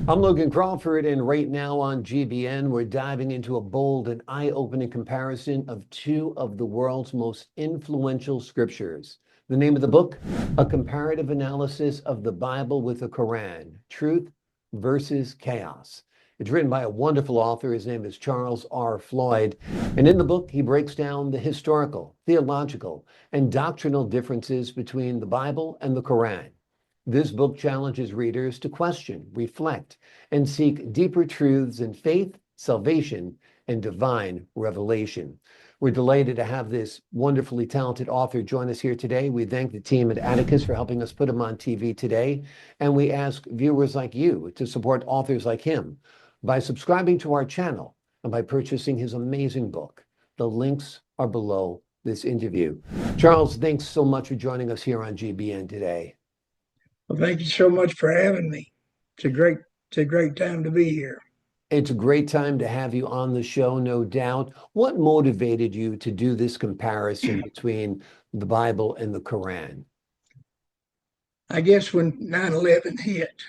I'm Logan Crawford, and right now on GBN, we're diving into a bold and eye-opening comparison of two of the world's most influential scriptures. The name of the book, A Comparative Analysis of the Bible with the Koran, Truth versus Chaos. It's written by a wonderful author. His name is CharlesRFloyd. And in the book, he breaks down the historical, theological, and doctrinal differences between the Bible and the Koran. This book challenges readers to question, reflect, and seek deeper truths in faith, salvation, and divine revelation. We're delighted to have this wonderfully talented author join us here today. We thank the team at Atticus for helping us put him on TV today. And we ask viewers like you to support authors like him by subscribing to our channel and by purchasing his amazing book. The links are below this interview. Charles, thanks so much for joining us here on GBN today. Well, thank you so much for having me. It's a great time to be here. It's a great time to have you on the show, no doubt. What motivated you to do this comparison between the Bible and the Koran? I guess when 9/11 hit,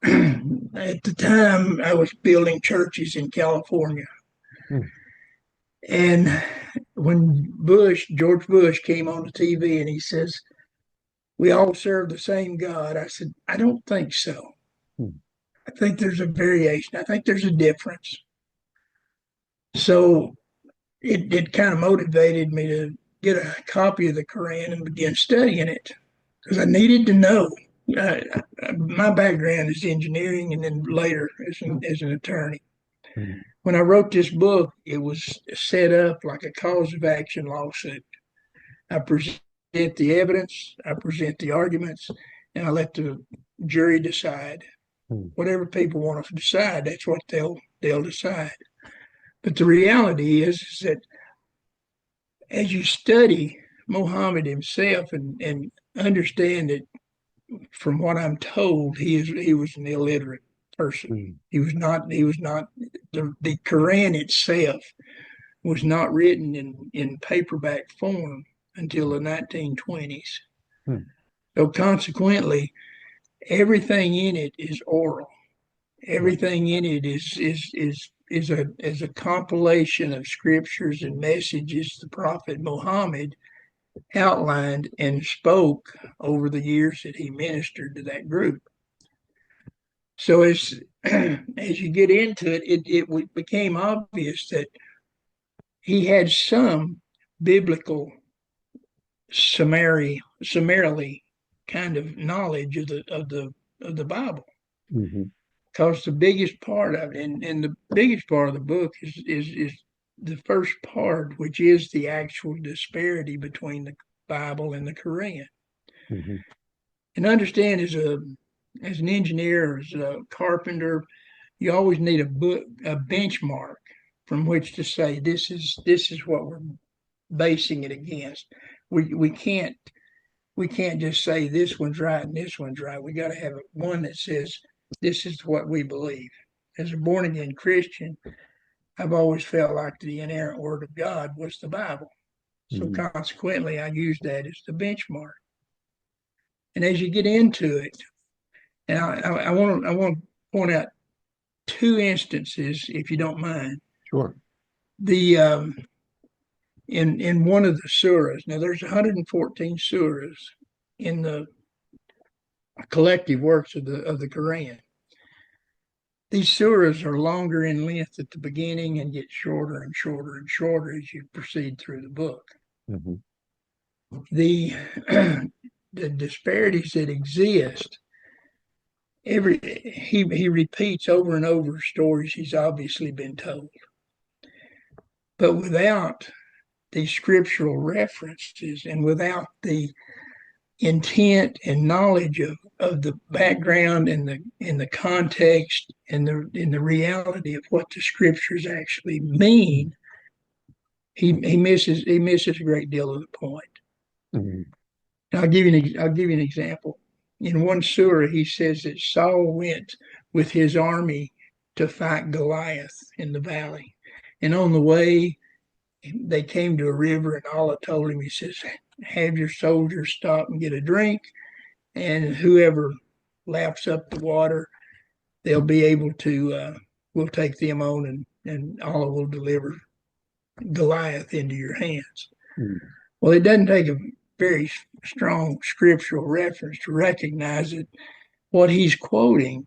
at the time I was building churches in California. Hmm. And when George Bush came on the TV and he says, "We all serve the same God," I said, "I don't think so. Hmm. I think there's a variation. I think there's a difference." So it kind of motivated me to get a copy of the Koran and begin studying it because I needed to know. Uh, my background is engineering and then later as an attorney. Hmm. When I wrote this book, it was set up like a cause of action lawsuit. I present the evidence, I present the arguments, and I let the jury decide. Hmm. Whatever people want to decide, that's what they'll decide. But the reality is that as you study Muhammad himself and understand that from what I'm told, he was an illiterate person. Hmm. He was not the Quran itself was not written in paperback form until the 1920s. Hmm. So consequently, everything in it is oral. Everything in it is a compilation of scriptures and messages the Prophet Muhammad outlined and spoke over the years that he ministered to that group. So as you get into it, it became obvious that he had some biblical summarily kind of knowledge of the Bible. Mm-hmm. Because the biggest part of it, and the biggest part of the book is the first part, which is the actual disparity between the Bible and the Quran. Mm-hmm. And understand as an engineer, as a carpenter, you always need a benchmark from which to say this is what we're basing it against. We can't just say this one's right and this one's right. We got to have one that says this is what we believe. As a born again Christian, I've always felt like the inerrant word of God was the Bible. So Mm-hmm. consequently, I use that as the benchmark. And as you get into it, and I want to point out two instances, if you don't mind. Sure. The in one of the surahs. Now there's 114 surahs in the collective works of the Quran. These surahs are longer in length at the beginning and get shorter and shorter and shorter as you proceed through the book. Mm-hmm. The the disparities that exist, he repeats over and over stories he's obviously been told, but without the scriptural references and without the intent and knowledge of the background and the context and the reality of what the scriptures actually mean, he misses a great deal of the point. Mm-hmm. And I'll give you an example. In one surah, he says that Saul went with his army to fight Goliath in the valley, and on the way they came to a river, and Allah told him, he says, have your soldiers stop and get a drink, and whoever laps up the water, they'll be able to, we'll take them on and Allah will deliver Goliath into your hands. Mm. Well, it doesn't take a very strong scriptural reference to recognize that what he's quoting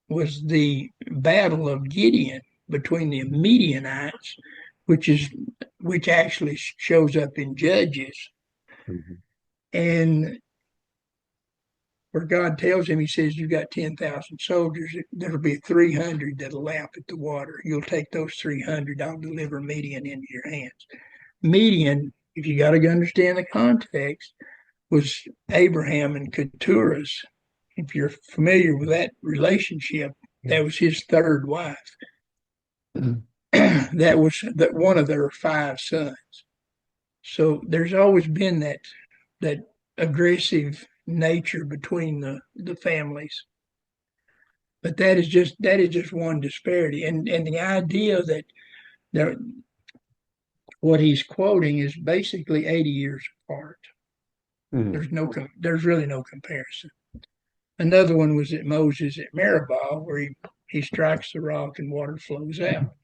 was the battle of Gideon between the Midianites, which actually shows up in Judges, Mhm. and where God tells him, he says, "You've got 10,000 soldiers. There'll be 300 that'll lap at the water. You'll take those 300. I'll deliver Midian into your hands." Midian, if you got to understand the context, was Abraham and Keturah's. If you're familiar with that relationship, Yeah. that was his third wife. Mhm. That was one of their 5 sons. So there's always been that aggressive nature between the families. But that is just one disparity. And the idea that there, what he's quoting is basically 80 years apart. Mm. There's really no comparison. Another one was at Moses at Meribah, where he strikes the rock and water flows out.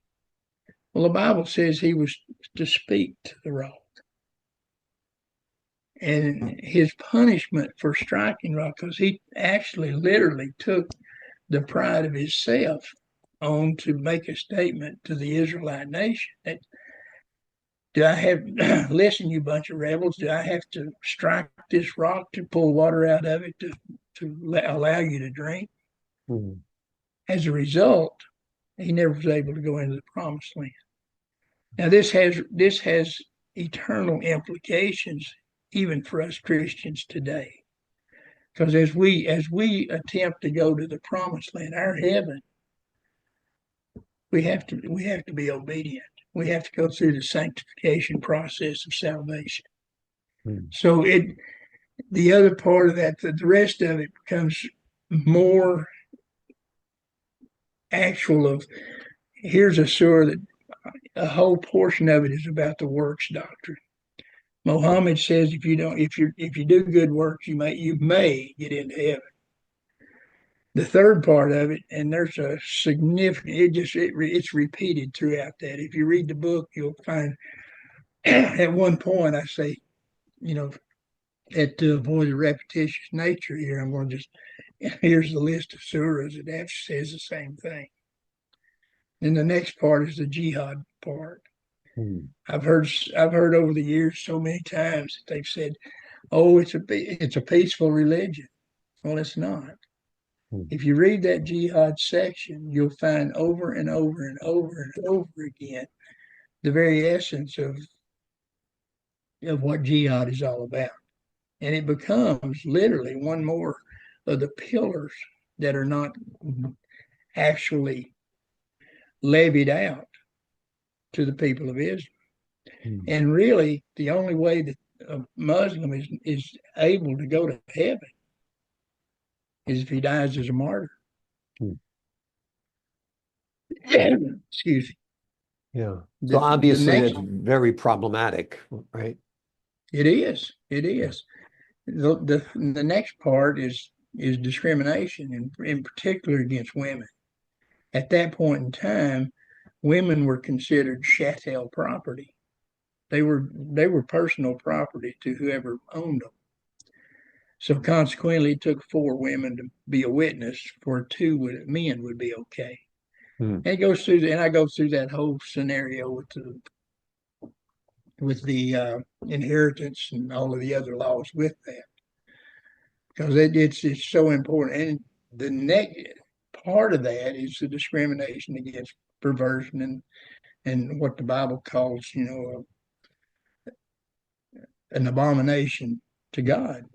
Well, the Bible says he was to speak to the rock. And his punishment for striking rock, because he actually literally took the pride of himself on to make a statement to the Israelite nation that, do I have, listen, you bunch of rebels, do I have to strike this rock to pull water out of it to allow you to drink? Mm. As a result, he never was able to go into the promised land. Now, this has eternal implications even for us Christians today. Because as we attempt to go to the promised land, our heaven, we have to be obedient. We have to go through the sanctification process of salvation. Mm. So the other part of that, the rest of it becomes more actual of, here's a surah that a whole portion of it is about the works doctrine. Mohammed says if you do good works, you may get into heaven. The third part of it, and there's a significant, it's repeated throughout that. If you read the book, you'll find at one point I say, that to avoid the repetitious nature here, I'm going to just, here's the list of surahs that actually says the same thing. And the next part is the jihad part. Mm. I've heard over the years so many times that they've said, "Oh, it's a peaceful religion." Well, it's not. Mm. If you read that jihad section, you'll find over and over and over and over again the very essence of what jihad is all about. And it becomes literally one more of the pillars that are not actually levied out to the people of Israel. Mm. And really, the only way that a Muslim is able to go to heaven is if he dies as a martyr. Mm. Excuse me. Yeah. So The obviously next, that's very problematic, right? it is. It is. The next part is discrimination, in particular against women. At that point in time, women were considered chattel property. They were personal property to whoever owned them. So consequently, it took 4 women to be a witness for 2 men would be okay. Mm. And it goes through, and I go through that whole scenario with the inheritance and all of the other laws with that, because it's so important. And the next part of that is the discrimination against perversion and what the Bible calls, an abomination to God.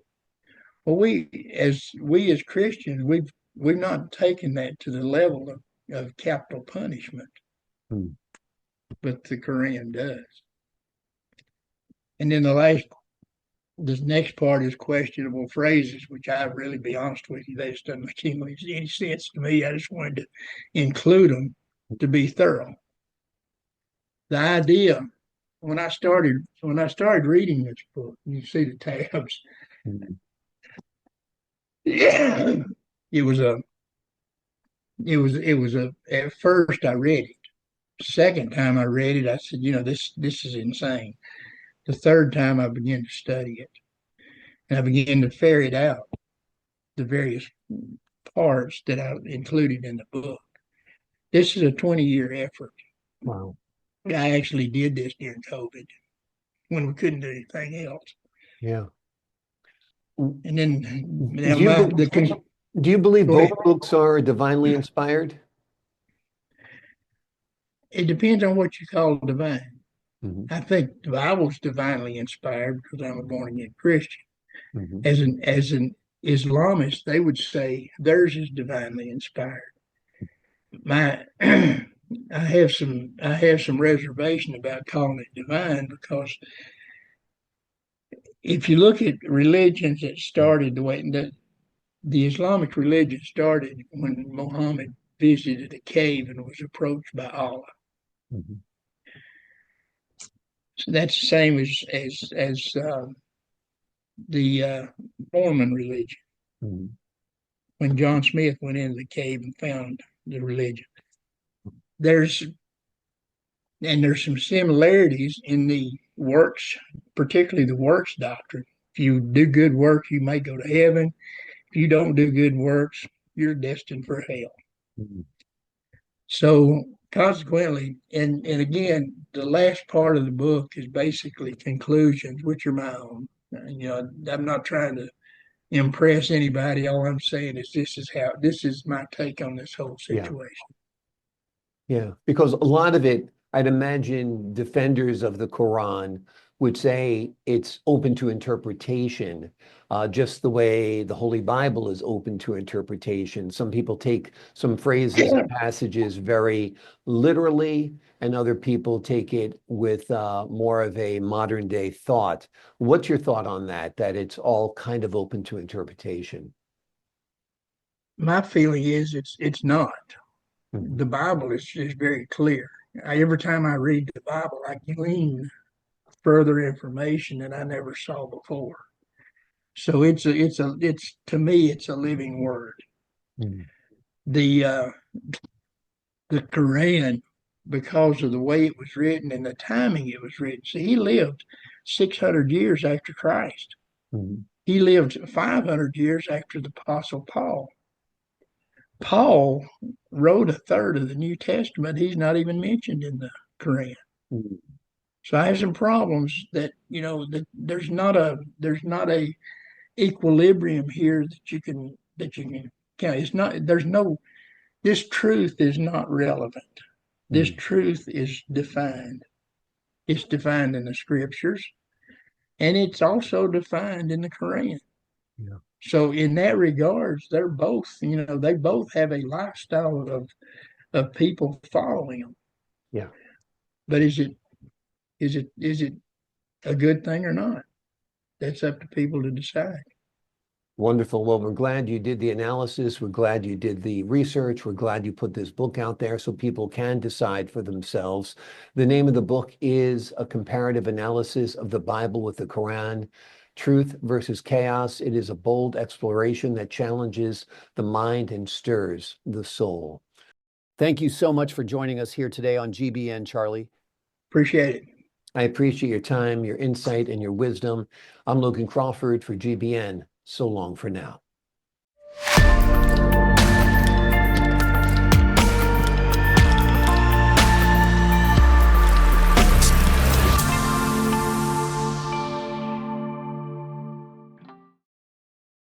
Well, we as Christians, we've not taken that to the level of capital punishment, Mm. but the Koran does. And then this next part is questionable phrases, which I really, be honest with you, they just doesn't make any sense to me. I just wanted to include them to be thorough. The idea, when I started reading this book, you see the tabs. Mm. It was at first I read it. Second time I read it, I said, this is insane. The third time I began to study it, and I began to ferret out the various parts that I included in the book. This is a 20-year effort. Wow. I actually did this during COVID when we couldn't do anything else. Yeah. And then Do you, do you believe go both ahead. books are divinely inspired? It depends on what you call divine. Mhm. I think the Bible's divinely inspired because I'm a born again Christian. Mhm. As an Islamist, they would say theirs is divinely inspired. My I have some reservation about calling it divine because if you look at religions that started the way that the Islamic religion started when Muhammad visited a cave and was approached by Allah. Mhm. So that's the same as the Mormon religion. Mhm. When John Smith went into the cave and found the religion, there's there's some similarities in the works, particularly the works doctrine. If you do good work, you may go to heaven. If you don't do good works, you're destined for hell. Mhm. So consequently, and again, the last part of the book is basically conclusions, which are my own. I'm not trying to impress anybody. All I'm saying is this is my take on this whole Yeah. situation. Yeah, because a lot of it, I'd imagine defenders of the Quran would say it's open to interpretation, just the way the Holy Bible is open to interpretation. Some people take some phrases and passages very literally, and other people take it with more of a modern day thought. What's your thought on that, that it's all kind of open to interpretation? My feeling is it's not. Mhm. The Bible is very clear. Every time I read the Bible, I glean further information that I never saw before. So it's to me it's a living word. Mhm. The uh, the Koran, because of the way it was written and the timing it was written. See, he lived 600 years after Christ. Mhm. He lived 500 years after the Apostle Paul. Paul wrote a third of the New Testament. He's not even mentioned in the Koran. Mhm. So I have some problems that there's not a equilibrium here that you can count. It's not there's no this truth is not relevant. This Mhm. truth is defined. It's defined in the scriptures and it's also defined in the Quran. Yeah. So in that regards, they both have a lifestyle of people following them. Yeah. But is it a good thing or not? That's up to people to decide. Wonderful. Well, we're glad you did the analysis. We're glad you did the research. We're glad you put this book out there so people can decide for themselves. The name of the book is A Comparative Analysis of the Bible with the Quran, Truth versus Chaos. It is a bold exploration that challenges the mind and stirs the soul. Thank you so much for joining us here today on GBN, Charlie. Appreciate it. I appreciate your time, your insight, and your wisdom. I'm Logan Crawford for GBN. So long for now.